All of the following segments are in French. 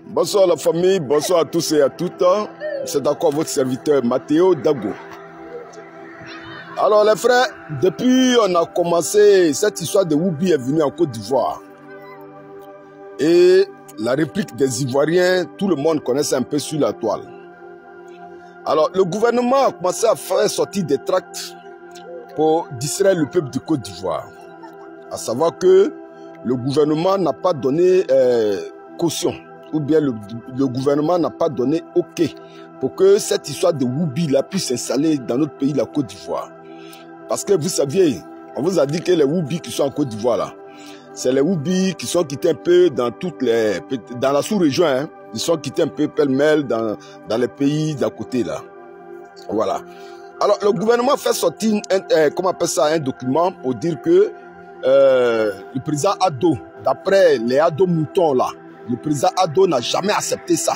Bonsoir la famille, bonsoir à tous et à toutes. C'est encore votre serviteur Mathéo Dago. Alors les frères, depuis on a commencé, cette histoire de Woubi est venue en Côte d'Ivoire. Et la réplique des Ivoiriens, tout le monde connaissait un peu sur la toile. Alors le gouvernement a commencé à faire sortir des tracts pour distraire le peuple de Côte d'Ivoire. À savoir que le gouvernement n'a pas donné caution, ou bien le gouvernement n'a pas donné OK pour que cette histoire de Woubi là puisse s'installer dans notre pays, la Côte d'Ivoire. Parce que vous saviez, on vous a dit que les Woubi qui sont en Côte d'Ivoire là, c'est les Woubi qui sont quittés un peu dans dans la sous-région, hein. Ils sont quittés un peu pêle-mêle dans les pays d'à côté là. Voilà. Alors le gouvernement fait sortir un document pour dire que le président Ado, d'après les Ado moutons là, le président Ado n'a jamais accepté ça.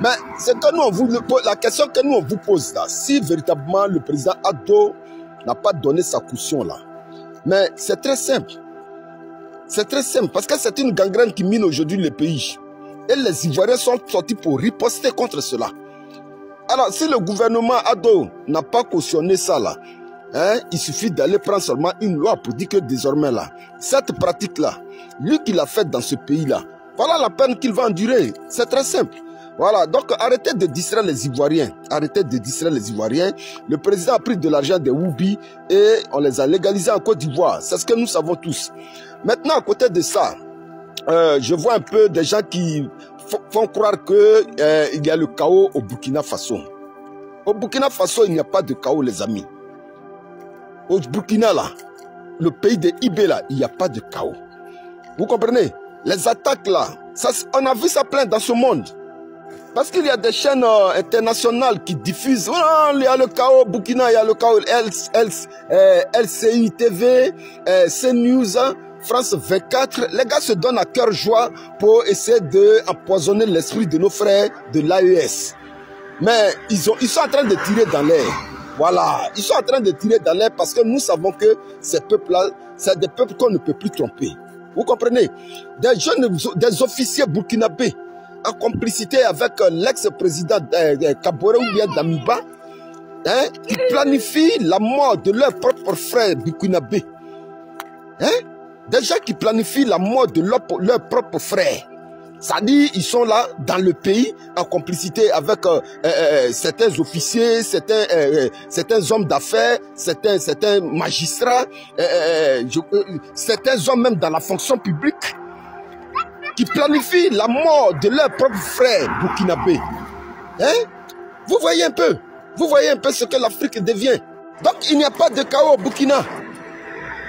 Mais c'est que nous la question que nous on vous pose là, si véritablement le président Ado n'a pas donné sa caution là, mais c'est très simple. C'est très simple parce que c'est une gangrène qui mine aujourd'hui le pays. Et les Ivoiriens sont sortis pour riposter contre cela. Alors si le gouvernement Ado n'a pas cautionné ça là, hein, il suffit d'aller prendre seulement une loi pour dire que désormais là, cette pratique là, lui qui l'a faite dans ce pays là, voilà la peine qu'il va endurer. C'est très simple. Voilà, donc arrêtez de distraire les Ivoiriens. Arrêtez de distraire les Ivoiriens. Le président a pris de l'argent des Woubi et on les a légalisés en Côte d'Ivoire. C'est ce que nous savons tous. Maintenant, à côté de ça, je vois un peu des gens qui font croire qu'il y a le chaos au Burkina Faso. Au Burkina Faso, il n'y a pas de chaos, les amis. Au Burkina, là, le pays de Ibé, là, il n'y a pas de chaos. Vous comprenez? Les attaques, là, ça, on a vu ça plein dans ce monde. Parce qu'il y a des chaînes internationales qui diffusent. Oh, il y a le chaos au Burkina, il y a le chaos LCI TV, CNews, France 24. Les gars se donnent à cœur joie pour essayer d'empoisonner l'esprit de nos frères de l'AES. Mais ils sont en train de tirer dans l'air. Voilà, ils sont en train de tirer dans l'air parce que nous savons que ces peuples-là, c'est des peuples qu'on ne peut plus tromper. Vous comprenez? Des officiers burkinabés en complicité avec l'ex-président Kaboré ou bien Damiba, hein, qui planifient la mort de leurs propres frères burkinabés. Hein? Des gens qui planifient la mort de leurs propres frères. Ça dit, ils sont là dans le pays en complicité avec certains officiers, certains hommes d'affaires, certains magistrats, certains hommes même dans la fonction publique qui planifient la mort de leurs propres frères burkinabés. Hein? Vous voyez un peu ce que l'Afrique devient. Donc il n'y a pas de chaos au Burkina.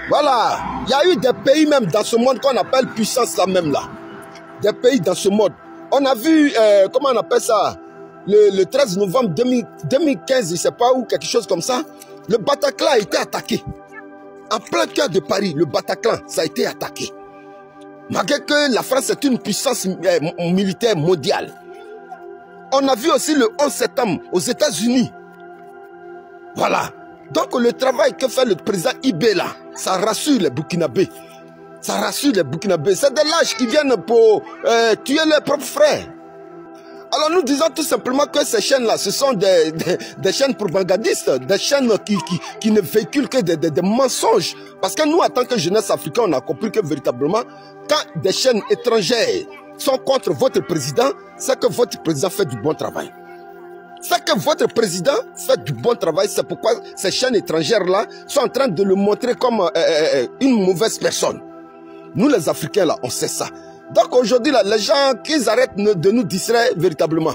Voilà, il y a eu des pays même dans ce monde qu'on appelle puissance là même là. Des pays dans ce monde. On a vu, comment on appelle ça, le 13 novembre 2015, je ne sais pas où, quelque chose comme ça, le Bataclan a été attaqué. En plein cœur de Paris, le Bataclan, ça a été attaqué. Malgré que la France est une puissance militaire mondiale. On a vu aussi le 11 septembre aux États-Unis. Voilà. Donc le travail que fait le président Ibé là, ça rassure les Burkinabés. Ça rassure les Burkinabés. C'est des lâches qui viennent pour tuer leurs propres frères. Alors nous disons tout simplement que ces chaînes-là, ce sont des chaînes propagandistes, des chaînes qui ne véhiculent que des mensonges. Parce que nous, en tant que jeunesse africaine, on a compris que véritablement, quand des chaînes étrangères sont contre votre président, c'est que votre président fait du bon travail. C'est que votre président fait du bon travail, c'est pourquoi ces chaînes étrangères-là sont en train de le montrer comme une mauvaise personne. Nous les Africains là, on sait ça. Donc aujourd'hui là, les gens qu'ils arrêtent de nous distraire véritablement.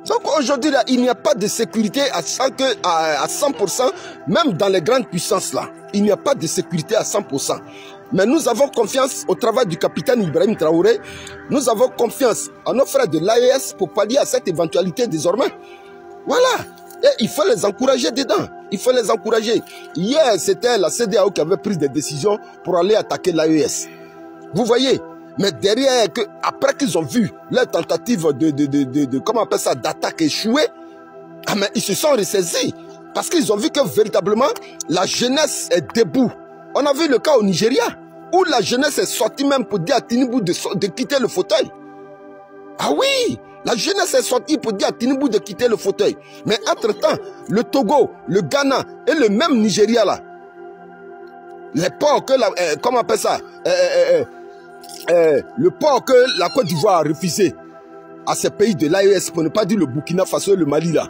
Donc aujourd'hui là, il n'y a pas de sécurité à 100%, même dans les grandes puissances là. Il n'y a pas de sécurité à 100%. Mais nous avons confiance au travail du capitaine Ibrahim Traoré. Nous avons confiance en nos frères de l'AES pour pallier à cette éventualité désormais. Voilà. Et il faut les encourager dedans. Il faut les encourager. Hier, c'était la CEDEAO qui avait pris des décisions pour aller attaquer l'AES. Vous voyez? Mais derrière, après qu'ils ont vu leur tentative comment on appelle ça, d'attaque échouée, ah mais ils se sont ressaisis. Parce qu'ils ont vu que véritablement, la jeunesse est debout. On a vu le cas au Nigeria, où la jeunesse est sortie même pour dire à Tinubu de quitter le fauteuil. Ah oui, la jeunesse est sortie pour dire à Tinubu de quitter le fauteuil. Mais entre-temps, le Togo, le Ghana et le même Nigeria là, les ports que comment on appelle ça, le port que la Côte d'Ivoire a refusé à ces pays de l'AES, pour ne pas dire le Burkina Faso et le Mali là,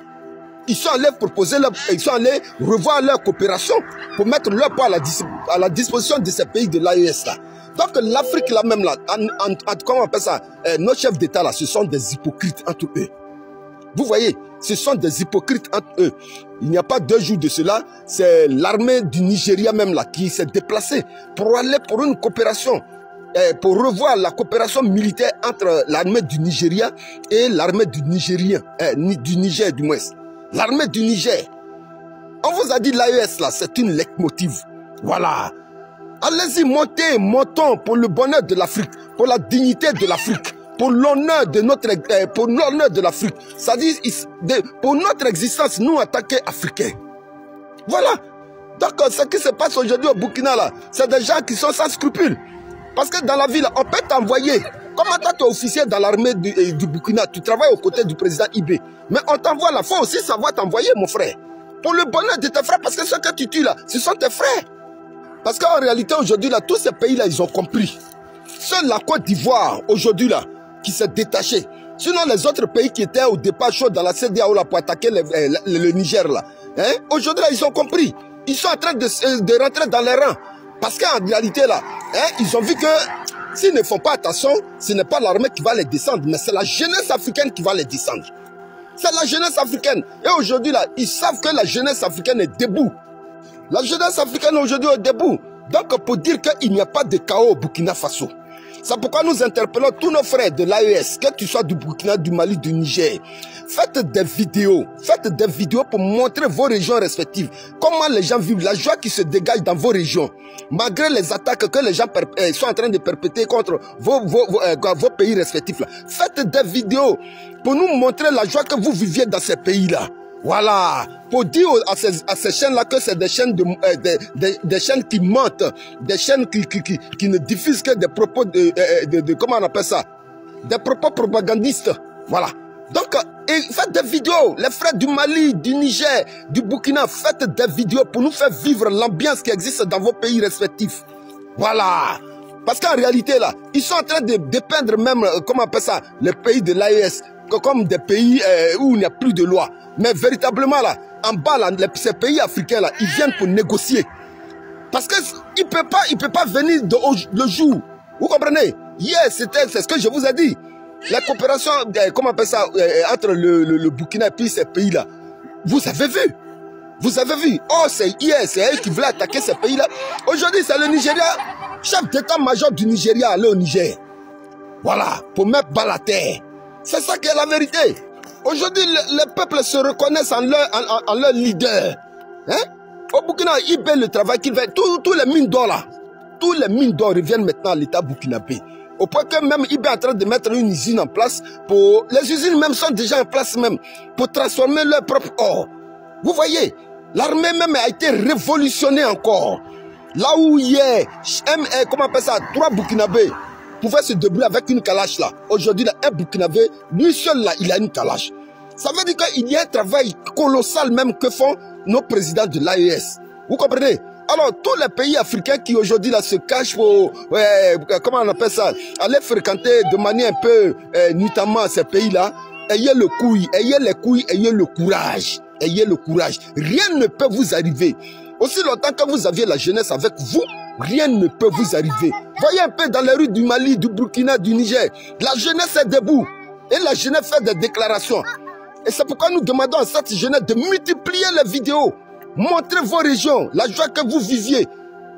ils sont allés proposer, ils sont allés revoir leur coopération pour mettre leur port à la disposition de ces pays de l'AES là. Donc l'Afrique là même là, comment on appelle ça, nos chefs d'État là, ce sont des hypocrites entre eux. Vous voyez, ce sont des hypocrites entre eux. Il n'y a pas 2 jours de cela, c'est l'armée du Nigeria même là qui s'est déplacée pour aller pour une coopération, pour revoir la coopération militaire entre l'armée du Nigeria et l'armée du Nigérien, du Niger du moins. L'armée du Niger. On vous a dit l'AES là, c'est une leitmotiv. Voilà. Allez-y, montons pour le bonheur de l'Afrique, pour la dignité de l'Afrique, pour l'honneur de notre, pour l'honneur de l'Afrique. C'est-à-dire, pour notre existence, nous, en tant qu'Africains. Voilà. Donc, ce qui se passe aujourd'hui au Burkina, là, c'est des gens qui sont sans scrupules. Parce que dans la ville, on peut t'envoyer. Comment toi, tu es officier dans l'armée du Burkina, tu travailles aux côtés du président Ibé. Mais on t'envoie là, il faut aussi savoir t'envoyer, mon frère. Pour le bonheur de tes frères, parce que ceux que tu tues là, ce sont tes frères. Parce qu'en réalité, aujourd'hui, là, tous ces pays-là, ils ont compris. Seule la Côte d'Ivoire, aujourd'hui, là, qui s'est détachée. Sinon, les autres pays qui étaient au départ chauds dans la CEDEAO, là, pour attaquer le Niger, là, hein, aujourd'hui, là, ils ont compris. Ils sont en train de rentrer dans les rangs. Parce qu'en réalité, là, hein, ils ont vu que s'ils ne font pas attention, ce n'est pas l'armée qui va les descendre, mais c'est la jeunesse africaine qui va les descendre. C'est la jeunesse africaine. Et aujourd'hui, là, ils savent que la jeunesse africaine est debout. La jeunesse africaine aujourd'hui est debout. Donc, pour dire qu'il n'y a pas de chaos au Burkina Faso. C'est pourquoi nous interpellons tous nos frères de l'AES, que tu sois du Burkina, du Mali, du Niger. Faites des vidéos pour montrer vos régions respectives. Comment les gens vivent, la joie qui se dégage dans vos régions. Malgré les attaques que les gens sont en train de perpétrer contre vos pays respectifs. Là. Faites des vidéos pour nous montrer la joie que vous viviez dans ces pays-là. Voilà, pour dire à ces chaînes-là que c'est des chaînes, des chaînes qui mentent, des chaînes qui ne diffusent que des propos comment on appelle ça, des propos propagandistes. Voilà. Donc, faites des vidéos, les frères du Mali, du Niger, du Burkina, faites des vidéos pour nous faire vivre l'ambiance qui existe dans vos pays respectifs. Voilà. Parce qu'en réalité, là, ils sont en train de dépeindre même, comment on appelle ça, les pays de l'AES, comme des pays où il n'y a plus de loi. Mais véritablement, là, en bas, là, ces pays africains, là, ils viennent pour négocier. Parce qu'il ne peut pas venir le jour. Vous comprenez? Hier, c'est ce que je vous ai dit. La coopération, comment on appelle ça, entre le Burkina et puis ces pays-là. Vous avez vu? Vous avez vu? Oh, c'est hier, c'est eux qui voulaient attaquer ces pays-là. Aujourd'hui, c'est le Nigeria. Chef d'état-major du Nigeria allé au Niger. Voilà, pour mettre bas la terre. C'est ça qui est la vérité. Aujourd'hui, les peuples se reconnaissent en leur leader. Hein? Au Burkina, ils paient le travail qu'ils font. Tous les mines d'or là, tous les mines d'or reviennent maintenant à l'État burkinabé. Au point que même il est en train de mettre une usine en place pour... Les usines même sont déjà en place même pour transformer leur propre or. Vous voyez, l'armée même a été révolutionnée encore. Là où hier, comment on appelle ça, 3 Burkinabés pouvaient se débrouiller avec une calache là. Aujourd'hui, un Burkinabé, lui seul là, il a une calache. Ça veut dire qu'il y a un travail colossal même que font nos présidents de l'AES. Vous comprenez? Alors, tous les pays africains qui aujourd'hui là se cachent pour, comment on appelle ça, aller fréquenter de manière un peu, notamment ces pays-là, ayez le couille, ayez les couilles, ayez le courage. Ayez le courage. Rien ne peut vous arriver. Aussi longtemps que vous aviez la jeunesse avec vous, rien ne peut vous arriver. Voyez un peu dans les rues du Mali, du Burkina, du Niger. La jeunesse est debout. Et la jeunesse fait des déclarations. Et c'est pourquoi nous demandons à cette jeunesse de multiplier les vidéos. Montrez vos régions, la joie que vous viviez.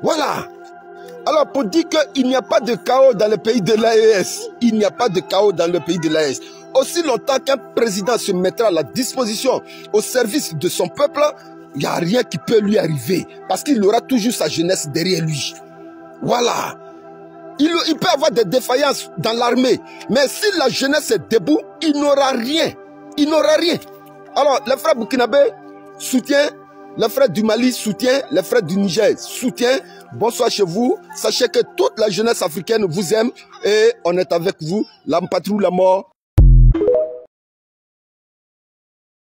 Voilà. Alors pour dire qu'il n'y a pas de chaos dans le pays de l'AES, il n'y a pas de chaos dans le pays de l'AES. Aussi longtemps qu'un président se mettra à la disposition au service de son peuple, il n'y a rien qui peut lui arriver. Parce qu'il aura toujours sa jeunesse derrière lui. Voilà. Il peut avoir des défaillances dans l'armée. Mais si la jeunesse est debout, il n'aura rien. Il n'aura rien. Alors, les frères burkinabés soutiennent. Les frères du Mali soutiennent, les frères du Niger soutiennent. Bonsoir chez vous. Sachez que toute la jeunesse africaine vous aime et on est avec vous. La patrouille, la mort.